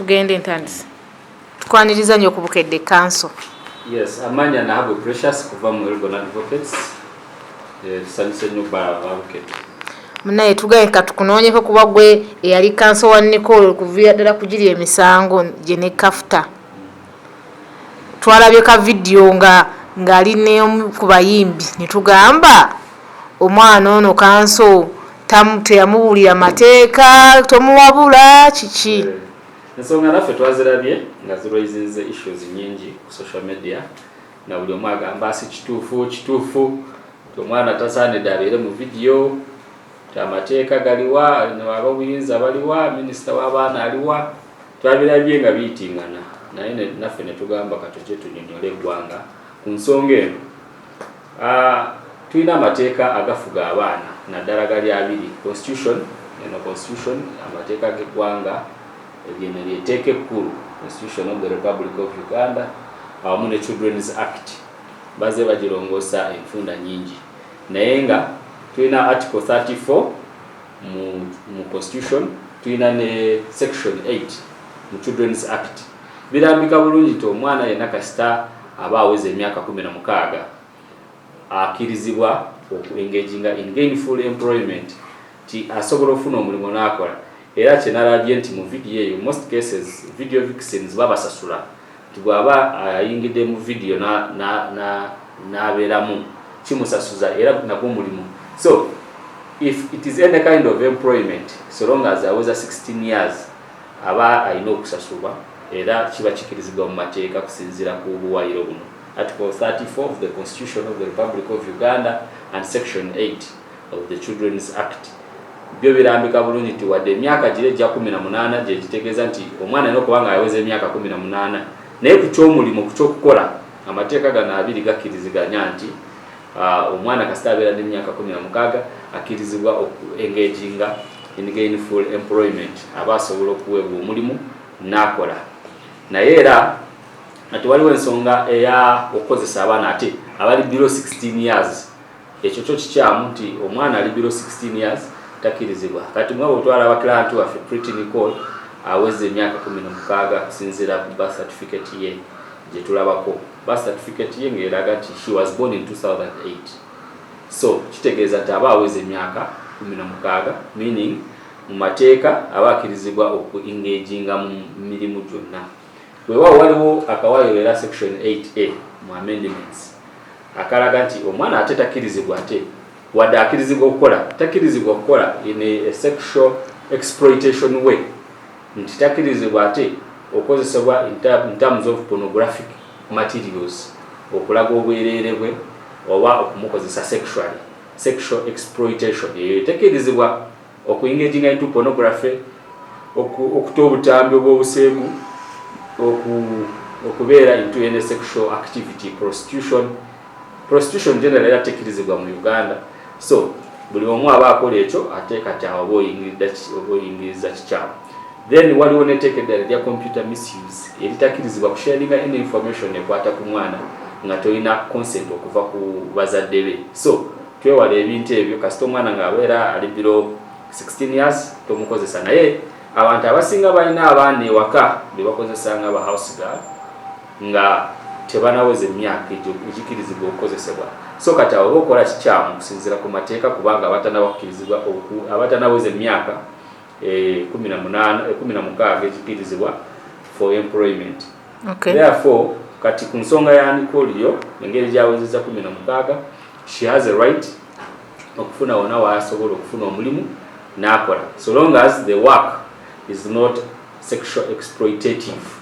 tugende ntandise tukwaniriza nnyo ku Bukedde Council. Yes, amanya nahabwe Precious kuva mu Legal Advocates. Tusanyuse nnyo ba Bukedde. Munaye tugaye katukunoonyeko kuba gwe eyali council wa Nicole kuviira ddala kugiri emisango gye ne kafuta. Twalabye ka vidiyo ng'ali n'omu ku bayimbi ne tugamba omwana ono council teyamubuulira mateeka tomuwabula kiki. Ensonga naffe twazirabye nga ziraizinze issues nyingi ku social media na buli omu agamba si kituufu omwana tasaanidde abeere mu vidiyo amateeka galiwa ab'obuyinza baliwa minisita w'abaana aliwa twabirabye nga biyitingana naye naffe ne tugamba katujje tunyonyole eggwanga ku nsonga eno. Tulina amateeka agafuga abaana naddala gali abiri constitution amateeka g'eggwanga ebyene ly'etteeka ekkulu Constitution of the Republic of Uganda awamu ne Children's Act baze bagirongoosa enfunda nyingi naye nga tulina article 34 mu Constitution tulina ne section 8 mu Children's Act birambika bulungi nti omwana yenna kasita aba aweza emyaka 16 akirizibwa okuengaginga in gainful employment ti asobola ofuna omulimu n'akola era kyenalabye nti mu vidiyo eyo most cases video vixens babasasula tibwaba ayingidde mu vidiyo n'abeeramu kimusasuza era nagwo mulimu. So if it is any kind of employment so long as aweza 16 years aba alina okusasulwa era kiba kikirizibwa mu mateeka kusinziira ku buwayiro buno Article 34 of the Constitution of the Republic of Uganda and Section 8 of the Children's Act. Byo birambika bulungi nti wadde emyaka gire gya 18 gye kitegeeza nti omwana alina okuba nga aweza emyaka 18 naye ku ky'omulimu ku ky'okukola amateeka gano abiri gakkiriziganya nti omwana kasita abeera n'emyaka 16 akkirizibwa okuengaginga in gainful employment aba asobola okuweebwa omulimu n'akola. Naye era ati waliwo ensonga eya okukozesa abaana ate abali below 16 years ekyo kyo kikyamu nti omwana ali below 16 years takkirizibwa. Kati mwabo otwala abakiranti waffe Pretty Nicole aweze emyaka 16 kusinziira ku birth certificate ye gye tulabako. Birth certificate ye ng'eraga nti she was born in 2008. So kitegeeza nti aba aweze emyaka 16 meaning mu mateeka aba akkirizibwa okuengaginga mu mirimu gyonna. Weewaawo waliwo akawaayiro era section 8A mu amendments akalaga nti omwana ate takkirizibwa ate wadde akkirizibwa okukola takkirizibwa okukola in a sexual exploitation way nti takkirizibwa ate okozesebwa in terms of pornographic materials okulaga obwereere bwe oba okumukozesa sexual exploitation tekkirizibwa okuengaginga into pornography okuta obutambi obw'obuseegu okubeera into any sexual activity prostitution generally tekkirizibwa mu Uganda. So buli omu aba akola ekyo ate kati awo oyingiriza kikyamu. Then waliwo n'etteeka eddala lya computer misuse eritakkirizibwa kusharinga any information ekwata ku mwana nga tolina consent okuva ku bazadde be. So twewala ebintu ebyo kasita omwana ng'abeera ali below 16 years tomukozesa. Naye abantu abasinga balina abaana ewaka be bakozesa nga ba house girl nga tebanaweza emyaka egikkirizibwa okukozesebwa. So kati abo okola kikyamu kusinziira ku mateeka kubanga abatanabakkirizibwa abatanaweza emyaka 16 egikkirizibwa for employment. Okay. Therefore kati ku nsonga ya Nicole yo engeri gyawezezza 16 she has a right okufuna wona waasobola okufuna omulimu n'akola so long as the work is not sexual exploitative.